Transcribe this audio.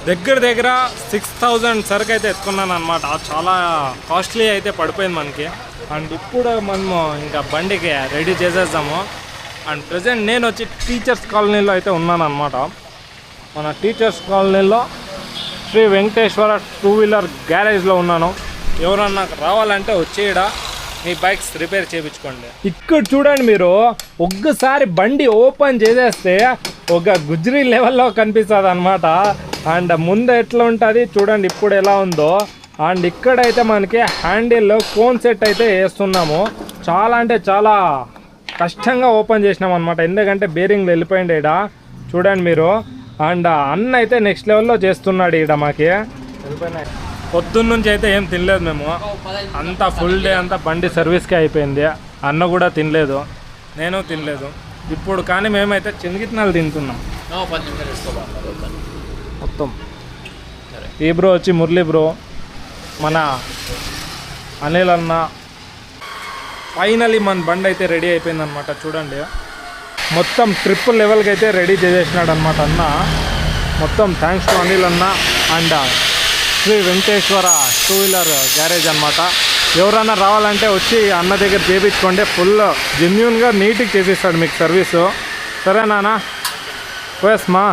దగ్గర 6000 సరుకు అయితే ఎత్తుకున్నాను అనమాట. చాలా కాస్ట్లీ అయితే పడిపోయింది మనకి. అండ్ ఇప్పుడు మనము ఇంకా బండికి రెడీ చేసేద్దాము. అండ్ ప్రజెంట్ నేను వచ్చి టీచర్స్ కాలనీలో అయితే ఉన్నాను అనమాట. మన టీచర్స్ కాలనీలో శ్రీ వెంకటేశ్వర 2-వీలర్ గ్యారేజ్లో ఉన్నాను. ఎవరన్నా రావాలంటే వచ్చేయడ మీ బైక్స్ రిపేర్ చేయించుకోండి. ఇక్కడ చూడండి మీరు, ఒక్కసారి బండి ఓపెన్ చేసేస్తే ఒక గుజ్రీ లెవెల్లో కనిపిస్తుంది అనమాట. అండ్ ముందు ఎట్లా ఉంటుంది చూడండి ఇప్పుడు ఎలా ఉందో. అండ్ ఇక్కడైతే మనకి హ్యాండిల్ కోన్ సెట్ అయితే వేస్తున్నాము. చాలా అంటే చాలా కష్టంగా ఓపెన్ చేసినాం అనమాట, ఎందుకంటే బేరింగ్లు వెళ్ళిపోయింది ఈడ చూడండి మీరు. అండ్ అన్న అయితే నెక్స్ట్ లెవెల్లో చేస్తున్నాడు ఈడ. మాకి వెళ్ళిపోయినాయి. పొద్దున్న నుంచి అయితే ఏం తినలేదు మేము, అంతా ఫుల్ డే అంతా బండి సర్వీస్కే అయిపోయింది. అన్న కూడా తినలేదు, నేను తినలేదు. ఇప్పుడు కానీ మేమైతే చెనిగిత్తనాలు తింటున్నాం మొత్తం. ఈ బ్రో వచ్చి మురళీ బ్రో, మన అనిల్ అన్న. ఫైనలీ మన బండి అయితే రెడీ అయిపోయింది అనమాట. చూడండి మొత్తం ట్రిపుల్ లెవెల్కి అయితే రెడీ చేసేసినాడు అనమాట అన్న. మొత్తం థ్యాంక్స్ టు అనిల్ అన్న అండ్ శ్రీ వెంకటేశ్వర 2-వీలర్ గ్యారేజ్ అనమాట. ఎవరన్నా రావాలంటే వచ్చి అన్న దగ్గర చేయించుకోండి. ఫుల్ జెన్యూన్గా నీట్గా చేసిస్తాడు మీకు సర్వీసు. సరే నాన్న, పోయేస్మా.